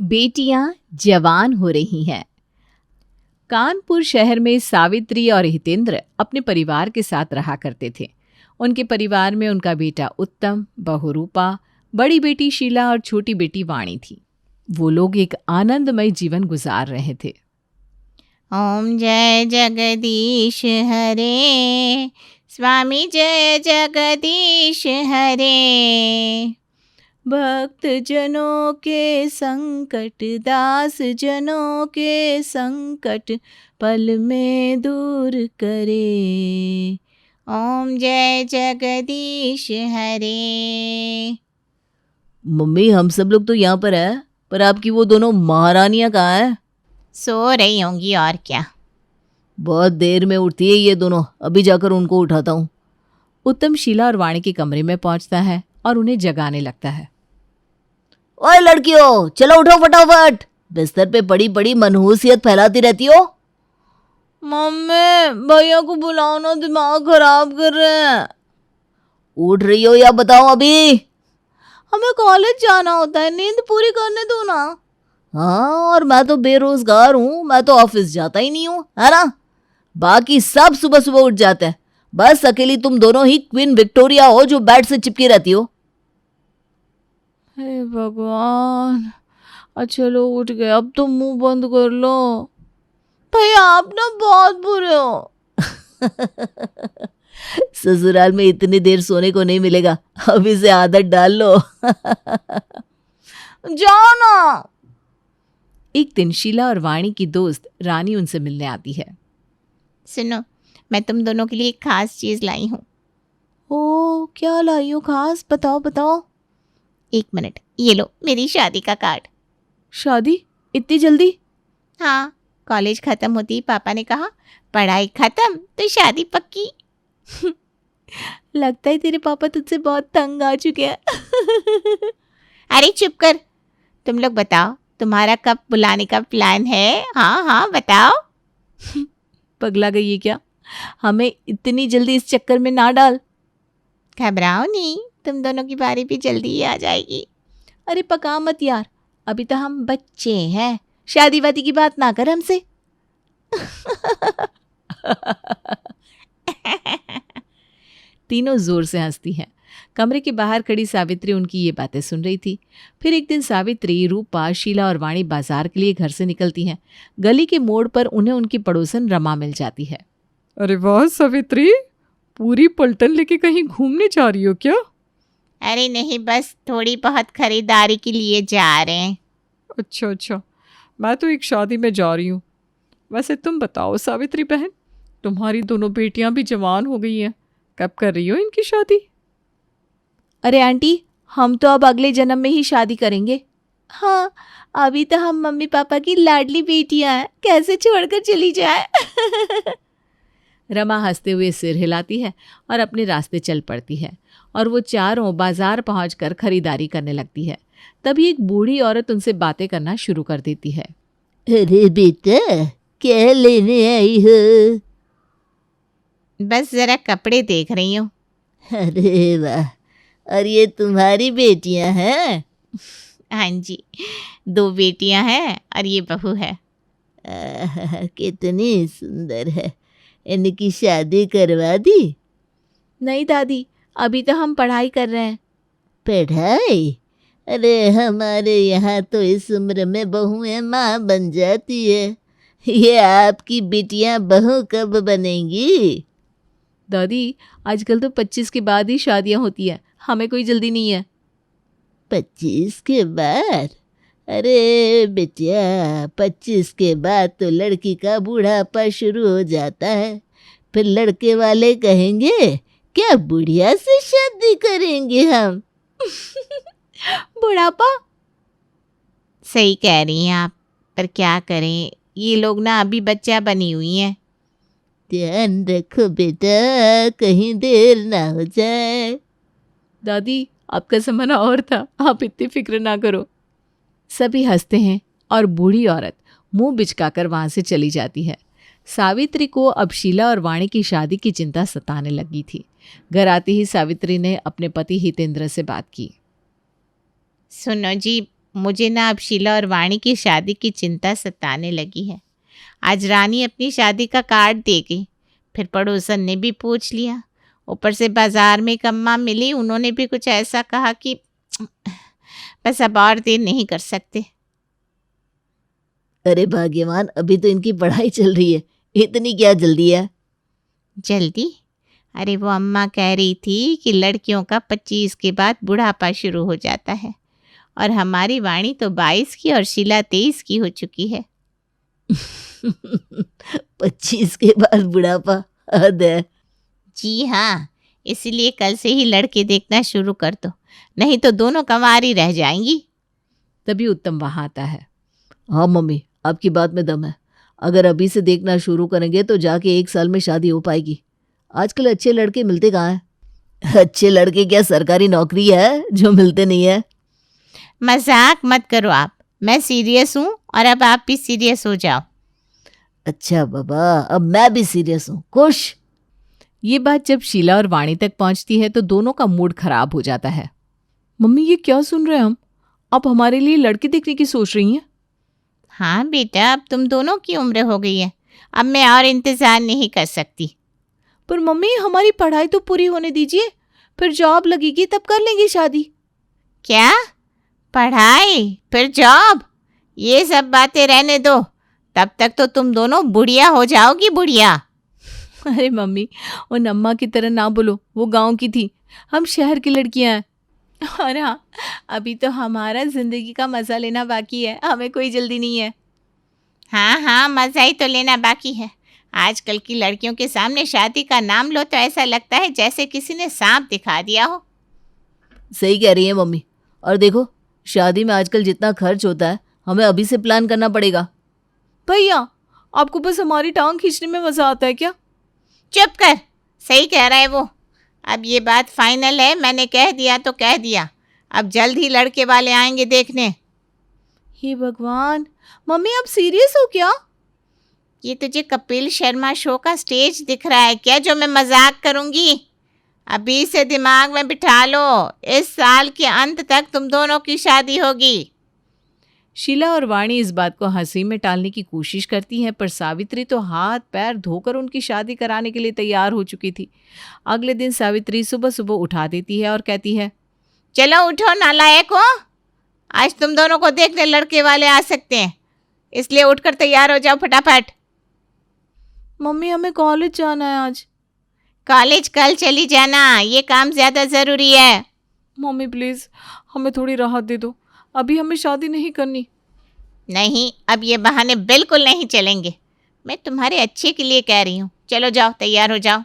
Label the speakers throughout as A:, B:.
A: बेटियां जवान हो रही हैं। कानपुर शहर में सावित्री और हितेंद्र अपने परिवार के साथ रहा करते थे। उनके परिवार में उनका बेटा उत्तम, बहू रूपा, बड़ी बेटी शीला और छोटी बेटी वाणी थी। वो लोग एक आनंदमय जीवन गुजार रहे थे।
B: ओम जय जगदीश हरे, स्वामी जय जगदीश हरे। भक्त जनों के संकट, दास जनों के संकट पल में दूर करे। ओम जय जगदीश हरे।
C: मम्मी, हम सब लोग तो यहाँ पर है, पर आपकी वो दोनों महारानियाँ कहाँ हैं?
B: सो रही होंगी और क्या।
C: बहुत देर में उठती है ये दोनों, अभी जाकर उनको उठाता हूँ।
A: उत्तम शीला और वाणी के कमरे में पहुंचता है और उन्हें जगाने लगता है।
C: ओए लड़कियों, चलो उठो फटाफट, बिस्तर पे पड़ी पड़ी मनहूसियत फैलाती रहती हो।
B: मम्मी, भैया को बुलाओ ना, दिमाग खराब कर रहे हैं।
C: उठ रही हो या बताओ अभी?
B: हमें कॉलेज जाना होता है, नींद पूरी करने दो ना।
C: हाँ, और मैं तो बेरोजगार हूँ, मैं तो ऑफिस जाता ही नहीं हूँ, है ना। बाकी सब सुबह सुबह उठ जाते हैं, बस अकेली तुम दोनों ही क्वीन विक्टोरिया हो जो बेड से चिपकी रहती हो।
B: हे भगवान, अच्छा लो उठ गए, अब तुम मुंह बंद कर लो। भैया आप ना बहुत बुरे हो।
C: ससुराल में इतनी देर सोने को नहीं मिलेगा, अब इसे आदत डाल लो।
B: जाओ ना।
A: एक दिन शीला और वाणी की दोस्त रानी उनसे मिलने आती है।
B: सुनो, मैं तुम दोनों के लिए एक खास चीज लाई हूँ।
A: ओ, क्या लाई हो खास? बताओ बताओ।
B: एक मिनट, ये लो मेरी शादी का कार्ड।
A: शादी? इतनी जल्दी?
B: हाँ, कॉलेज खत्म होती ही पापा ने कहा पढ़ाई खत्म तो शादी पक्की।
A: लगता है तेरे पापा तुझसे बहुत तंग आ चुके हैं।
B: अरे चुप कर। तुम लोग बताओ, तुम्हारा कब बुलाने का प्लान है? हाँ हाँ बताओ।
A: पगला गई है क्या? हमें इतनी जल्दी इस चक्कर में ना डाल।
B: घबराओ नहीं, तुम दोनों की बारी भी जल्दी ही आ जाएगी।
A: अरे पका मत यार, अभी तो हम बच्चे हैं, शादी वादी की बात ना कर हमसे। तीनों जोर से हंसती हैं। कमरे के बाहर खड़ी सावित्री उनकी ये बातें सुन रही थी। फिर एक दिन सावित्री, रूपा, शीला और वाणी बाजार के लिए घर से निकलती हैं। गली के मोड़ पर उन्हें उनकी पड़ोसन रमा मिल जाती है।
D: अरे वाह सावित्री, पूरी पलटन लेके कहीं घूमने जा रही हो क्या?
B: अरे नहीं, बस थोड़ी बहुत खरीदारी के लिए जा रहे हैं।
D: अच्छा, मैं तो एक शादी में जा रही हूँ। वैसे तुम बताओ सावित्री बहन, तुम्हारी दोनों बेटियां भी जवान हो गई हैं, कब कर रही हो इनकी शादी?
A: अरे आंटी, हम तो अब अगले जन्म में ही शादी करेंगे। हाँ, अभी तो हम मम्मी पापा की लाडली बेटियां हैं, कैसे छोड़कर चली जाए। रमा हंसते हुए सिर हिलाती है और अपने रास्ते चल पड़ती है और वो चारों बाजार पहुंचकर खरीदारी करने लगती है। तभी एक बूढ़ी औरत उनसे बातें करना शुरू कर देती है।
C: अरे बेटा, क्या लेने आई हो?
B: बस जरा कपड़े देख रही हूँ।
C: अरे वाह, और ये तुम्हारी बेटियां हैं?
B: हाँ जी, 2 बेटियां हैं और ये बहू है।
C: कितनी सुंदर है। इनकी शादी करवा दी?
A: नहीं दादी, अभी तो हम पढ़ाई कर रहे हैं।
C: पढ़ाई? अरे हमारे यहाँ तो इस उम्र में बहुएं माँ बन जाती है। ये आपकी बेटियां बहू कब बनेंगी?
A: दादी, आजकल तो 25 के बाद ही शादियां होती हैं, हमें कोई जल्दी नहीं है।
C: 25 के बाद? अरे बेटिया, 25 के बाद तो लड़की का बूढ़ापा शुरू हो जाता है। फिर लड़के वाले कहेंगे क्या बुढ़िया से शादी करेंगे हम?
A: बुढ़ापा?
B: सही कह रही हैं आप, पर क्या करें, ये लोग ना अभी बच्चा बनी हुई हैं।
C: ध्यान रखो बेटा, कहीं देर ना हो जाए।
A: दादी, आपका ज़माना और था, आप इतनी फिक्र ना करो। सभी हंसते हैं और बूढ़ी औरत मुंह बिचकाकर वहां से चली जाती है। सावित्री को अब शीला और वाणी की शादी की चिंता सताने लगी थी। घर आते ही सावित्री ने अपने पति हितेंद्र से बात की।
B: सुनो जी, मुझे ना अब शीला और वाणी की शादी की चिंता सताने लगी है। आज रानी अपनी शादी का कार्ड दे गई, फिर पड़ोसन ने भी पूछ लिया, ऊपर से बाजार में एक अम्मा मिली, उन्होंने भी कुछ ऐसा कहा कि बस अब और देर नहीं कर सकते।
C: अरे भाग्यवान, अभी तो इनकी पढ़ाई चल रही है, इतनी क्या जल्दी है?
B: जल्दी? अरे वो अम्मा कह रही थी कि लड़कियों का 25 के बाद बुढ़ापा शुरू हो जाता है, और हमारी वाणी तो 22 की और शीला 23 की हो चुकी है।
C: 25 के बाद बुढ़ापा? हद है।
B: जी हाँ, इसीलिए कल से ही लड़के देखना शुरू कर दो, नहीं तो दोनों कंवारी रह जाएंगी।
A: तभी उत्तम वहां आता है।
C: हाँ मम्मी, आपकी बात में दम है। अगर अभी से देखना शुरू करेंगे तो जाके 1 साल में शादी हो पाएगी। आजकल अच्छे लड़के मिलते कहाँ हैं? अच्छे लड़के क्या सरकारी नौकरी है जो मिलते नहीं है?
B: मजाक मत करो आप, मैं सीरियस हूँ और अब आप भी सीरियस हो जाओ।
C: अच्छा बाबा, अब मैं भी सीरियस हूँ, खुश।
A: ये बात जब शीला और वाणी तक पहुंचती है तो दोनों का मूड खराब हो जाता है। मम्मी ये क्या सुन रहे हैं हम? आप हमारे लिए लड़के देखने की सोच रही हैं?
B: हाँ बेटा, अब तुम दोनों की उम्र हो गई है, अब मैं और इंतज़ार नहीं कर सकती।
A: पर मम्मी हमारी पढ़ाई तो पूरी होने दीजिए, फिर जॉब लगेगी तब कर लेंगे शादी।
B: क्या? पढ़ाई फिर जॉब? ये सब बातें रहने दो, तब तक तो तुम दोनों बुढ़िया हो जाओगी, बुढ़िया।
A: अरे मम्मी, उन अम्मा की तरह ना बोलो, वो गांव की थी, हम शहर की लड़कियां हैं। और हाँ, अभी तो हमारा जिंदगी का मजा लेना बाकी है, हमें कोई जल्दी नहीं है।
B: हाँ हाँ, मज़ा ही तो लेना बाकी है। आजकल की लड़कियों के सामने शादी का नाम लो तो ऐसा लगता है जैसे किसी ने सांप दिखा दिया हो।
C: सही कह रही है मम्मी। और देखो, शादी में आजकल जितना खर्च होता है, हमें अभी से प्लान करना पड़ेगा।
A: भैया, आपको बस हमारी टांग खींचने में मजा आता है क्या?
B: चुप कर, सही कह रहा है वो। अब ये बात फाइनल है, मैंने कह दिया तो कह दिया। अब जल्द ही लड़के वाले आएंगे देखने।
A: हे भगवान, मम्मी आप सीरियस हो क्या?
B: ये तुझे कपिल शर्मा शो का स्टेज दिख रहा है क्या जो मैं मजाक करूंगी? अभी से दिमाग में बिठा लो, इस साल के अंत तक तुम दोनों की शादी होगी।
A: शीला और वाणी इस बात को हंसी में टालने की कोशिश करती हैं, पर सावित्री तो हाथ पैर धोकर उनकी शादी कराने के लिए तैयार हो चुकी थी। अगले दिन सावित्री सुबह सुबह उठा देती है और कहती है,
B: चलो उठो नालायक हो, आज तुम दोनों को देखने लड़के वाले आ सकते हैं, इसलिए उठकर तैयार हो जाओ फटाफट।
A: मम्मी हमें कॉलेज जाना है आज।
B: कॉलेज कल चली जाना, ये काम ज्यादा जरूरी है।
A: मम्मी प्लीज हमें थोड़ी राहत दे दो, अभी हमें शादी नहीं करनी।
B: नहीं, अब ये बहाने बिल्कुल नहीं चलेंगे, मैं तुम्हारे अच्छे के लिए कह रही हूँ। चलो जाओ, तैयार हो जाओ।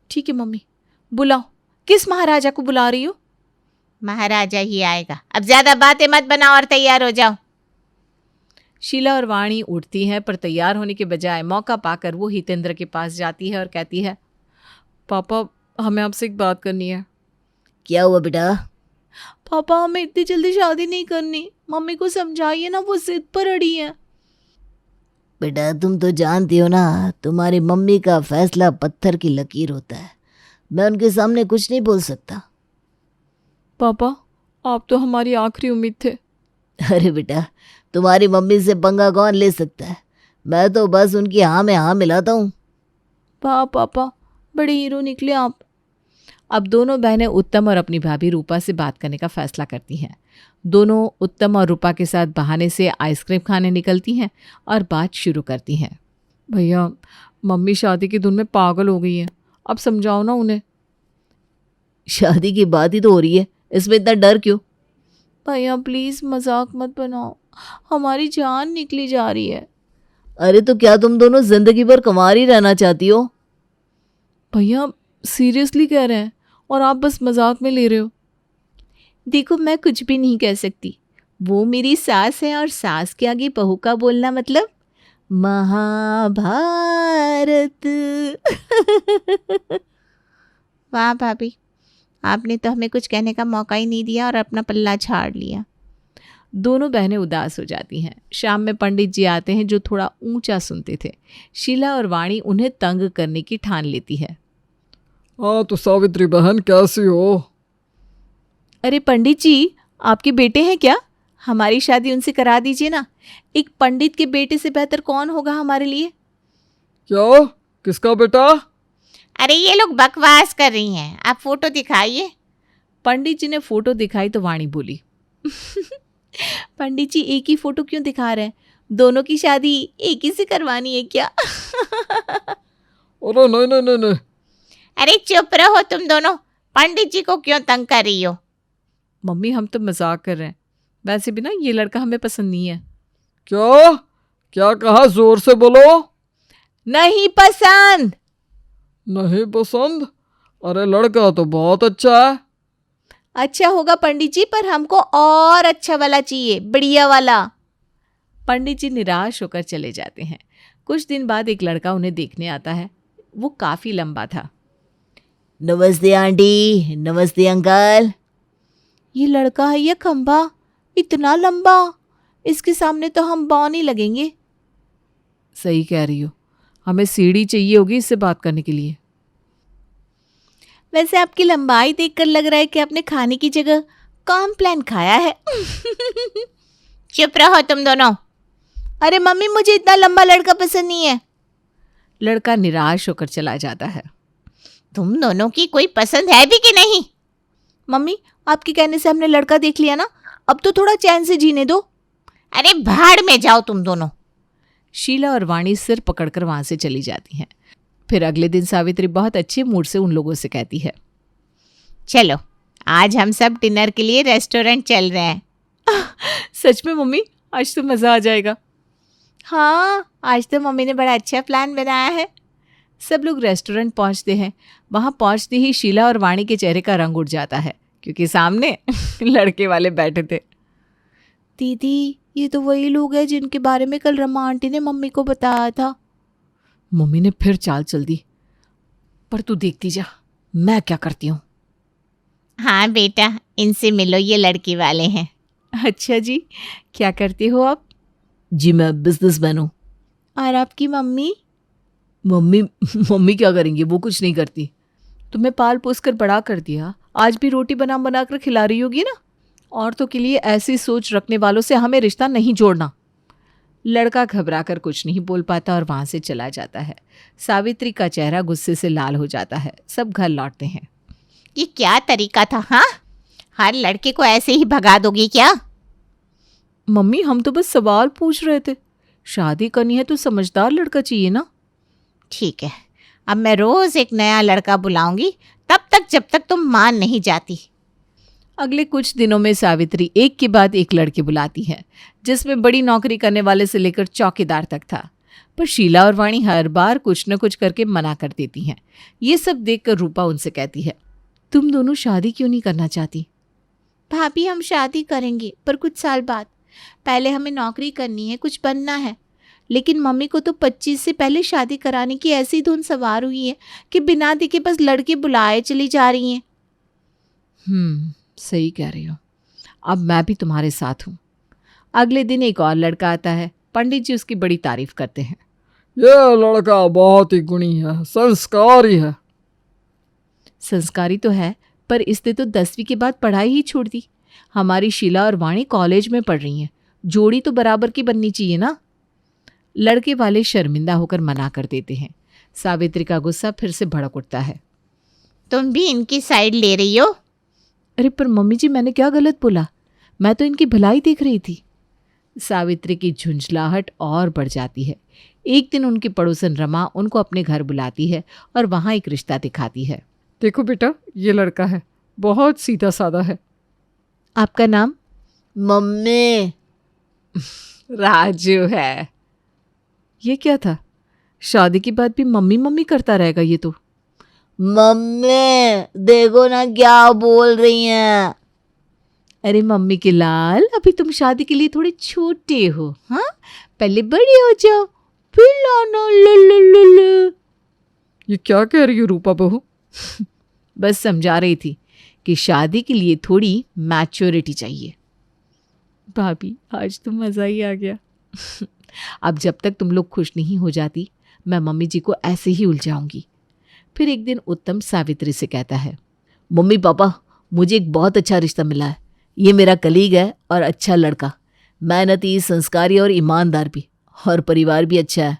A: ठीक है मम्मी, बुलाओ। किस महाराजा को बुला रही हो?
B: महाराजा ही आएगा, अब ज्यादा बातें मत बनाओ और तैयार हो जाओ।
A: शीला और वाणी उठती हैं, पर तैयार होने के बजाय मौका पाकर वो हितेंद्र के पास जाती है और कहती है,
D: पापा हमें आपसे एक बात करनी है।
C: क्या हुआ बेटा?
A: पापा हमें इतनी जल्दी शादी नहीं करनी, मम्मी को समझाइए ना, वो जिद पर अड़ी है।
C: बेटा तुम तो जानती हो ना, तुम्हारी मम्मी का फैसला पत्थर की लकीर होता है। मैं उनके सामने कुछ नहीं बोल सकता।
D: पापा आप तो हमारी आखिरी उम्मीद थे।
C: अरे बेटा, तुम्हारी मम्मी से पंगा कौन ले सकता है? मैं तो बस उनकी हाँ में हाँ मिलाता हूँ।
A: वाह पापा, बड़े हीरो निकले आप। अब दोनों बहनें उत्तम और अपनी भाभी रूपा से बात करने का फैसला करती हैं। दोनों उत्तम और रूपा के साथ बहाने से आइसक्रीम खाने निकलती हैं और बात शुरू करती हैं।
D: भैया मम्मी शादी की धुन में पागल हो गई है, अब समझाओ ना उन्हें।
C: शादी की बात ही तो हो रही है, इसमें इतना डर क्यों?
A: भैया प्लीज मजाक मत बनाओ, हमारी जान निकली जा रही है।
C: अरे तो क्या तुम दोनों जिंदगी भर कुंवारी ही रहना चाहती हो?
A: भैया सीरियसली कह रहे हैं और आप बस मजाक में ले रहे हो। देखो मैं कुछ भी नहीं कह सकती, वो मेरी सास है और सास के आगे बहू का बोलना मतलब महाभारत।
B: वाह भाभी, आपने तो हमें कुछ कहने का मौका ही नहीं दिया और अपना पल्ला झाड़ लिया।
A: दोनों बहनें उदास हो जाती हैं। शाम में पंडित जी आते हैं जो थोड़ा ऊंचा सुनते थे। शीला और वाणी उन्हें तंग करने की ठान लेती है।
D: हाँ तो सावित्री बहन कैसी हो?
A: अरे पंडित जी, आपके बेटे हैं क्या? हमारी शादी उनसे करा दीजिए ना। एक पंडित के बेटे से बेहतर कौन होगा हमारे लिए।
D: क्या? किसका बेटा?
B: अरे ये लोग बकवास कर रही हैं, आप फोटो दिखाइए।
A: पंडित जी ने फोटो दिखाई तो वाणी बोली, पंडित जी एक ही फोटो क्यों दिखा रहे हैं, दोनों की शादी एक ही से करवानी है क्या?
D: अरे नहीं नहीं नहीं नहीं।
B: अरे चुप रहो तुम दोनों, पंडित जी को क्यों तंग कर रही हो?
A: मम्मी हम तो मजाक कर रहे हैं, वैसे भी ना ये लड़का हमें पसंद नहीं है।
D: क्या? क्या कहा? जोर से बोलो।
A: नहीं पसंद।
D: नहीं पसंद? अरे लड़का तो बहुत अच्छा है।
A: अच्छा होगा पंडित जी, पर हमको और अच्छा वाला चाहिए, बढ़िया वाला। पंडित जी निराश होकर चले जाते हैं। कुछ दिन बाद एक लड़का उन्हें देखने आता है। वो काफी लंबा था।
C: नमस्ते आंटी, नमस्ते अंकल।
A: ये लड़का है या खंभा, इतना लंबा, इसके सामने तो हम बौन ही लगेंगे। सही कह रही हो, हमें सीढ़ी चाहिए होगी इससे बात करने के लिए। वैसे आपकी लंबाई देखकर लग रहा है कि आपने खाने की जगह कॉम्प्लान खाया है।
B: चुप रहो तुम दोनों।
A: अरे मम्मी मुझे इतना लंबा लड़का पसंद नहीं है। लड़का निराश होकर चला जाता है।
B: तुम दोनों की कोई पसंद है भी कि नहीं?
A: मम्मी आपके कहने से हमने लड़का देख लिया ना, अब तो थोड़ा चैन से जीने दो।
B: अरे भाड़ में जाओ तुम दोनों।
A: शीला और वाणी सिर पकड़कर वहां से चली जाती हैं। फिर अगले दिन सावित्री बहुत अच्छे मूड से उन लोगों से कहती है,
B: चलो आज हम सब डिनर के लिए रेस्टोरेंट चल रहे हैं।
A: सच में मम्मी? आज तो मज़ा आ जाएगा। हाँ आज तो मम्मी ने बड़ा अच्छा प्लान बनाया है। सब लोग रेस्टोरेंट पहुंचते हैं। वहां पहुंचते ही शीला और वाणी के चेहरे का रंग उड़ जाता है, क्योंकि सामने लड़के वाले बैठे थे। दीदी ये तो वही लोग हैं जिनके बारे में कल रमा आंटी ने मम्मी को बताया था। मम्मी ने फिर चाल चल दी, पर तू देखती जा मैं क्या करती हूँ।
B: हाँ बेटा, इनसे मिलो, ये लड़की वाले हैं।
A: अच्छा जी, क्या करते हो आप?
C: जी मैं बिजनेसमैन हूँ।
A: और आपकी मम्मी?
C: मम्मी क्या करेंगी, वो कुछ नहीं करती।
A: तुम्हें पाल पोस कर बड़ा कर दिया, आज भी रोटी बना कर खिला रही होगी ना। औरतों के लिए ऐसी सोच रखने वालों से हमें रिश्ता नहीं जोड़ना। लड़का घबरा कर कुछ नहीं बोल पाता और वहां से चला जाता है। सावित्री का चेहरा गुस्से से लाल हो जाता है। सब घर लौटते हैं।
B: ये क्या तरीका था? हाँ, हर लड़के को ऐसे ही भगा दोगी क्या?
A: मम्मी हम तो बस सवाल पूछ रहे थे, शादी करनी है तो समझदार लड़का चाहिए ना।
B: ठीक है, अब मैं रोज एक नया लड़का बुलाऊंगी, तब तक जब तक तुम मान नहीं जाती।
A: अगले कुछ दिनों में सावित्री एक के बाद एक लड़के बुलाती है, जिसमें बड़ी नौकरी करने वाले से लेकर चौकीदार तक था। पर शीला और वाणी हर बार कुछ न कुछ करके मना कर देती हैं। ये सब देखकर रूपा उनसे कहती है, तुम दोनों शादी क्यों नहीं करना चाहती?
B: भाभी हम शादी करेंगे, पर कुछ साल बाद। पहले हमें नौकरी करनी है, कुछ बनना है।
A: लेकिन मम्मी को तो 25 से पहले शादी कराने की ऐसी धुन सवार हुई है कि बिना देखे बस लड़के बुलाए चली जा रही हैं। सही कह रही हो, अब मैं भी तुम्हारे साथ हूँ। अगले दिन एक और लड़का आता है। पंडित जी उसकी बड़ी तारीफ करते हैं।
D: ये लड़का बहुत ही गुणी है, संस्कारी है।
A: संस्कारी तो है, पर इसने तो 10वीं के बाद पढ़ाई ही छोड़ दी। हमारी शीला और वाणी कॉलेज में पढ़ रही हैं, जोड़ी तो बराबर की बननी चाहिए ना। लड़के वाले शर्मिंदा होकर मना कर देते हैं। सावित्री का गुस्सा फिर से भड़क उठता है।
B: तुम भी इनकी साइड ले रही हो?
A: अरे पर मम्मी जी मैंने क्या गलत बोला, मैं तो इनकी भलाई देख रही थी। सावित्री की झुंझलाहट और बढ़ जाती है। एक दिन उनकी पड़ोसन रमा उनको अपने घर बुलाती है और वहाँ एक रिश्ता दिखाती है।
D: देखो बेटा, ये लड़का है, बहुत सीधा साधा है।
A: आपका नाम?
C: मम्मी।
A: राजू है। ये क्या था, शादी के बाद भी मम्मी मम्मी करता रहेगा ये तो।
C: मम्मी देखो ना क्या बोल रही हैं।
A: अरे मम्मी के लाल, अभी तुम शादी के लिए थोड़े छोटे हो। हाँ, पहले बड़े हो जाओ फिर लाना। ल।
D: ये क्या कह रही हो रूपा बहू?
A: बस समझा रही थी कि शादी के लिए थोड़ी मैच्योरिटी चाहिए। भाभी आज तो मज़ा ही आ गया। अब जब तक तुम लोग खुश नहीं हो जाती, मैं मम्मी जी को ऐसे ही उलझाऊंगी। फिर एक दिन उत्तम सावित्री से कहता है,
C: मम्मी पापा मुझे एक बहुत अच्छा रिश्ता मिला है, ये मेरा कलीग है और अच्छा लड़का, मेहनती, संस्कारी और ईमानदार भी, और परिवार भी अच्छा है।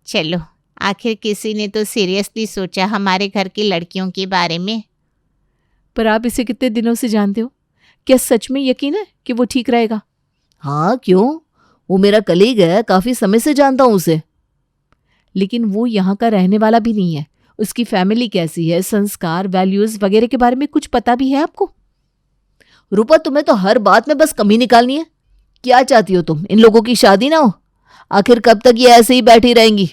B: चलो, आखिर किसी ने तो सीरियसली सोचा हमारे घर की लड़कियों के बारे में।
A: पर आप इसे कितने दिनों से जानते हो? क्या सच में यकीन है कि वो ठीक रहेगा?
C: हाँ, क्यों? वो मेरा कलीग है, काफी समय से जानता हूँ उसे।
A: लेकिन वो यहाँ का रहने वाला भी नहीं है। उसकी फैमिली कैसी है, संस्कार, वैल्यूज वगैरह के बारे में कुछ पता भी है आपको?
C: रूपा, तुम्हें तो हर बात में बस कमी निकालनी है। क्या चाहती हो तुम? इन लोगों की शादी ना हो? आखिर कब तक ये ऐसे ही बैठी रहेंगी?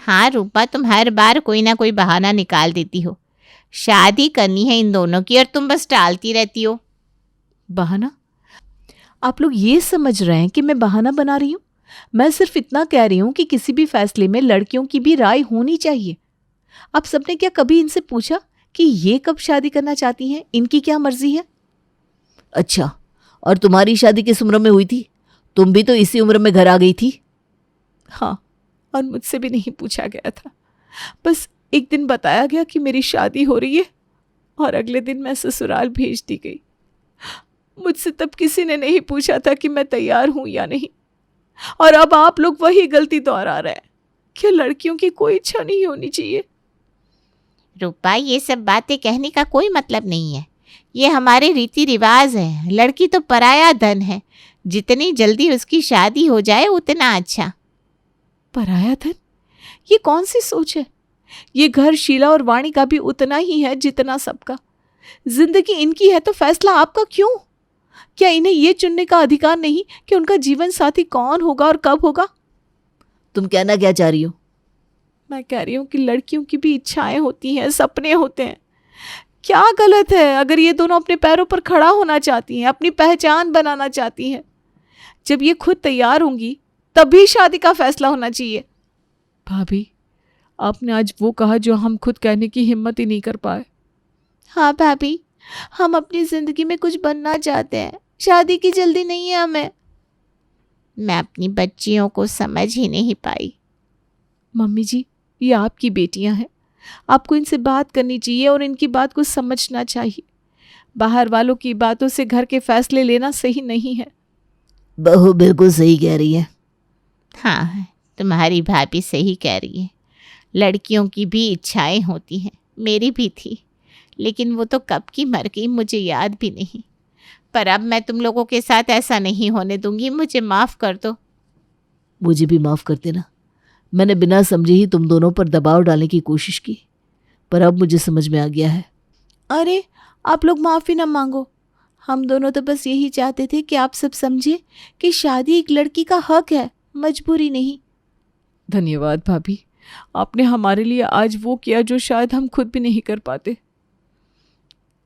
B: हाँ रूपा, तुम हर बार कोई ना कोई बहाना निकाल देती हो। शादी करनी है इन दोनों की और तुम बस टालती रहती हो।
A: बहाना? आप लोग ये समझ रहे हैं कि मैं बहाना बना रही हूँ? मैं सिर्फ इतना कह रही हूँ कि किसी भी फैसले में लड़कियों की भी राय होनी चाहिए। आप सबने क्या कभी इनसे पूछा कि ये कब शादी करना चाहती हैं? इनकी क्या मर्जी है?
C: अच्छा, और तुम्हारी शादी किस उम्र में हुई थी? तुम भी तो इसी उम्र में घर आ गई थी।
A: हाँ, और मुझसे भी नहीं पूछा गया था। बस एक दिन बताया गया कि मेरी शादी हो रही है और अगले दिन मैं ससुराल भेज दी गई। मुझसे तब किसी ने नहीं पूछा था कि मैं तैयार हूं या नहीं। और अब आप लोग वही गलती दोहरा रहे हैं। क्या लड़कियों की कोई इच्छा नहीं होनी चाहिए?
B: रूपा, ये सब बातें कहने का कोई मतलब नहीं है। ये हमारे रीति रिवाज है। लड़की तो पराया धन है, जितनी जल्दी उसकी शादी हो जाए उतना अच्छा।
A: पराया धन? ये कौन सी सोच है? ये घर शीला और वाणी का भी उतना ही है जितना सबका। जिंदगी इनकी है तो फैसला आपका क्यों? क्या इन्हें ये चुनने का अधिकार नहीं कि उनका जीवन साथी कौन होगा और कब होगा?
C: तुम कहना क्या चाह रही हो?
A: मैं कह रही हूँ कि लड़कियों की भी इच्छाएं होती हैं, सपने होते हैं। क्या गलत है अगर ये दोनों अपने पैरों पर खड़ा होना चाहती हैं, अपनी पहचान बनाना चाहती हैं? जब ये खुद तैयार होंगी तभी शादी का फैसला होना चाहिए। भाभी, आपने आज वो कहा जो हम खुद कहने की हिम्मत ही नहीं कर पाए।
B: हाँ भाभी, हम अपनी जिंदगी में कुछ बनना चाहते हैं। शादी की जल्दी नहीं है हमें। मैं अपनी बच्चियों को समझ ही नहीं पाई।
A: मम्मी जी, ये आपकी बेटियां हैं। आपको इनसे बात करनी चाहिए और इनकी बात को समझना चाहिए। बाहर वालों की बातों से घर के फैसले लेना सही नहीं है।
C: बहू बिल्कुल सही कह रही है।
B: हाँ, तुम्हारी भाभी सही कह रही है। लड़कियों की भी इच्छाएं होती हैं, मेरी भी थी, लेकिन वो तो कब की मर गई मुझे याद भी नहीं। पर अब मैं तुम लोगों के साथ ऐसा नहीं होने दूंगी। मुझे माफ़ कर दो।
C: मुझे भी माफ़ कर देना। मैंने बिना समझे ही तुम दोनों पर दबाव डालने की कोशिश की, पर अब मुझे समझ में आ गया है।
A: अरे, आप लोग माफ़ी ना मांगो। हम दोनों तो बस यही चाहते थे कि आप सब समझे कि शादी एक लड़की का हक है, मजबूरी नहीं। धन्यवाद भाभी, आपने हमारे लिए आज वो किया जो शायद हम खुद भी नहीं कर पाते।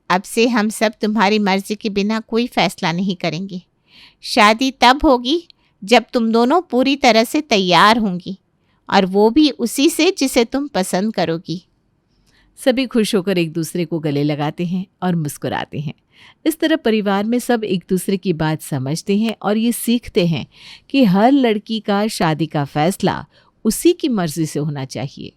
B: अब से हम सब तुम्हारी मर्जी के बिना कोई फैसला नहीं करेंगे। शादी तब होगी जब तुम दोनों पूरी तरह से तैयार होंगी, और वो भी उसी से जिसे तुम पसंद करोगी।
A: सभी खुश होकर एक दूसरे को गले लगाते हैं और मुस्कुराते हैं। इस तरह परिवार में सब एक दूसरे की बात समझते हैं और ये सीखते हैं कि हर लड़की का शादी का फैसला उसी की मर्जी से होना चाहिए।